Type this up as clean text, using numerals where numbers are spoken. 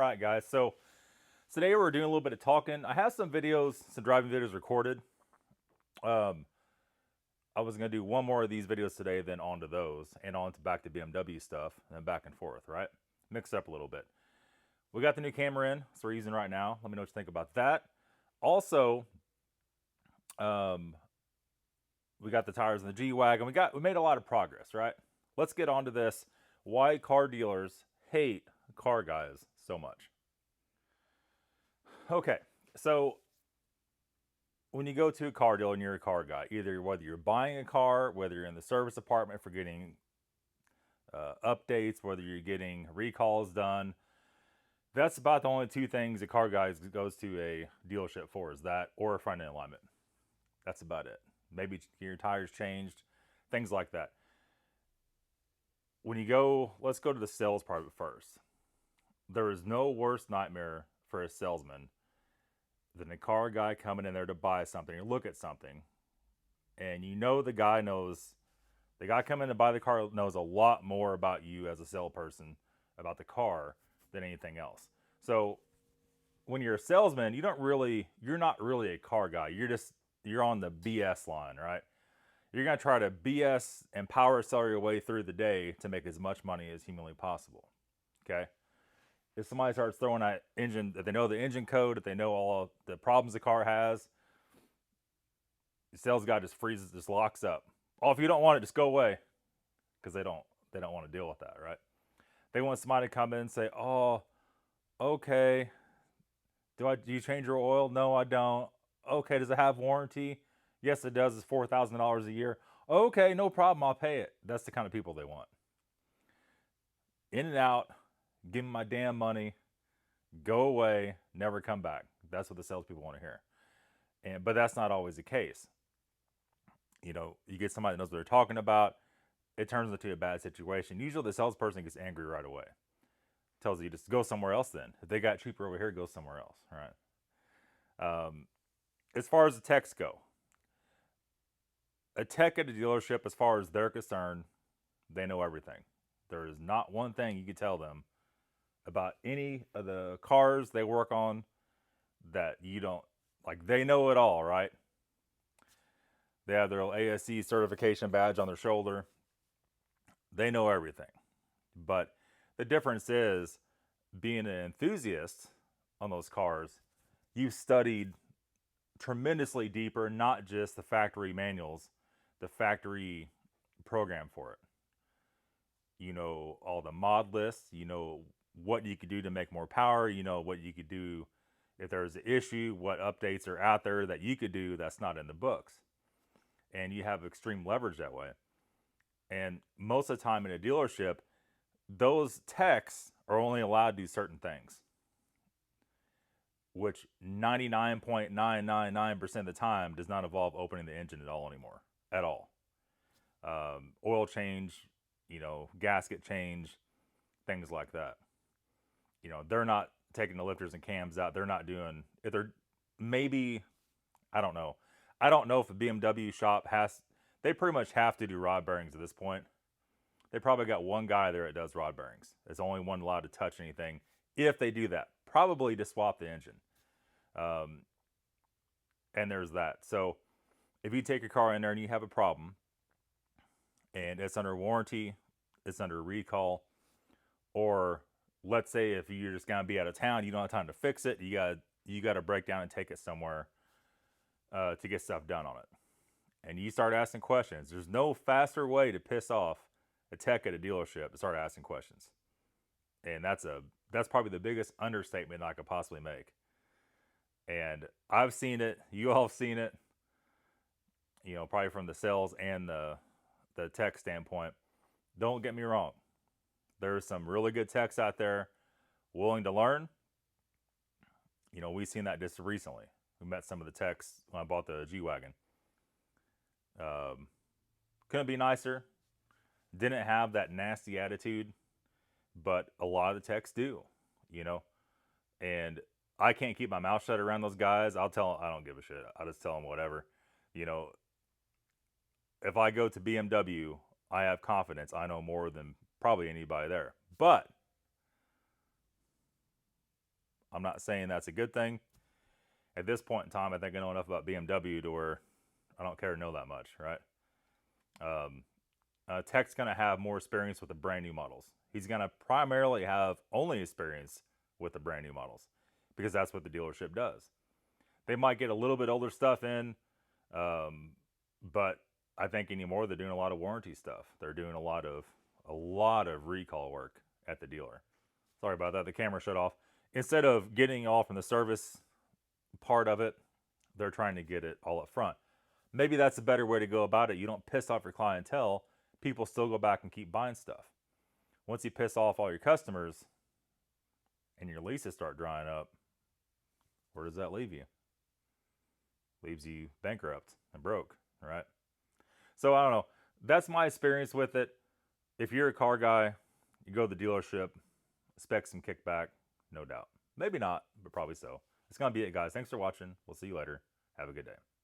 right, guys. So today we're doing a little bit of talking. I have some videos, some driving videos recorded. Um, I was gonna do one more of these videos today, then on to those, and on to back to BMW stuff, and then back and forth, right? Mix up a little bit. We got the new camera in, so we're using right now. Let me know what you think about that. Also, um, we got the tires in the G-Wagon. We made a lot of progress, right? Let's get on to this. Why car dealers hate car guys so much. Okay, so when you go to a car dealer and you're a car guy, either whether you're buying a car, whether you're in the service department for getting updates, whether you're getting recalls done, that's about the only two things a car guy goes to a dealership for, is that or a front end alignment. That's about it. Maybe your tires changed, things like that. When you go, let's go to the sales part of it first. There is no worse nightmare for a salesman than a car guy coming in there to buy something or look at something, and you know the guy coming in to buy the car knows a lot more about you as a salesperson, about the car, than anything else. So when you're a salesman, you're not really a car guy. You're on the BS line, right? You're gonna try to BS and power sell your way through the day to make as much money as humanly possible. Okay? If somebody starts throwing that engine, if they know the engine code, if they know all the problems the car has, the sales guy just freezes, just locks up. Oh, if you don't want it, just go away, because they don't want to deal with that, right? They want somebody to come in and say, "Oh, okay. Do you change your oil? No, I don't. Okay, does it have warranty? Yes, it does. It's $4,000 a year. Okay, no problem. I'll pay it." That's the kind of people they want. In and out. Give me my damn money. Go away. Never come back. That's what the salespeople want to hear. But that's not always the case. You get somebody that knows what they're talking about, it turns into a bad situation. Usually the salesperson gets angry right away. Tells you just go somewhere else then. If they got cheaper over here, go somewhere else. Right. As far as the techs go, a tech at a dealership, as far as they're concerned, they know everything. There is not one thing you can tell them about any of the cars they work on that you don't like. They know it all, right? They have their ASE certification badge on their shoulder. They know everything. But the difference is, being an enthusiast on those cars, you've studied tremendously deeper, not just the factory manuals, the factory program for it. You know all the mod lists, you know what you could do to make more power, you know what you could do if there's an issue, what updates are out there that you could do that's not in the books. And you have extreme leverage that way. And most of the time in a dealership, those techs are only allowed to do certain things, which 99.999% of the time does not involve opening the engine at all anymore. At all. Oil change, gasket change, things like that. They're not taking the lifters and cams out. They're not doing, if they're, maybe, I don't know. I don't know if a BMW shop they pretty much have to do rod bearings at this point. They probably got one guy there that does rod bearings. There's only one allowed to touch anything. If they do that, probably to swap the engine. And there's that. So if you take your car in there and you have a problem, and it's under warranty, it's under recall, or let's say if you're just gonna be out of town, you don't have time to fix it, you got to break down and take it somewhere to get stuff done on it, and you start asking questions. There's no faster way to piss off a tech at a dealership to start asking questions, and that's probably the biggest understatement I could possibly make. And I've seen it. You all have seen it. Probably from the sales and the tech standpoint. Don't get me wrong. There's some really good techs out there willing to learn. We've seen that just recently. We met some of the techs when I bought the G-Wagon. Couldn't be nicer. Didn't have that nasty attitude, but a lot of the techs do, and I can't keep my mouth shut around those guys. I'll tell them, I don't give a shit. I'll just tell them whatever. If I go to BMW, I have confidence. I know more than probably anybody there. But I'm not saying that's a good thing. At this point in time, I think I know enough about BMW to where I don't care to know that much, right? Tech's going to have more experience with the brand new models. He's going to primarily have only experience with the brand new models because that's what the dealership does. They might get a little bit older stuff in, but I think anymore they're doing a lot of warranty stuff. They're doing a lot of recall work at the dealer. Sorry about that. The camera shut off. Instead of getting all from the service part of it, they're trying to get it all up front. Maybe that's a better way to go about it. You don't piss off your clientele. People still go back and keep buying stuff. Once you piss off all your customers and your leases start drying up, where does that leave you? Leaves you bankrupt and broke, right? So I don't know. That's my experience with it. If you're a car guy, you go to the dealership, expect some kickback, no doubt. Maybe not, but probably so. It's going to be it, guys. Thanks for watching. We'll see you later. Have a good day.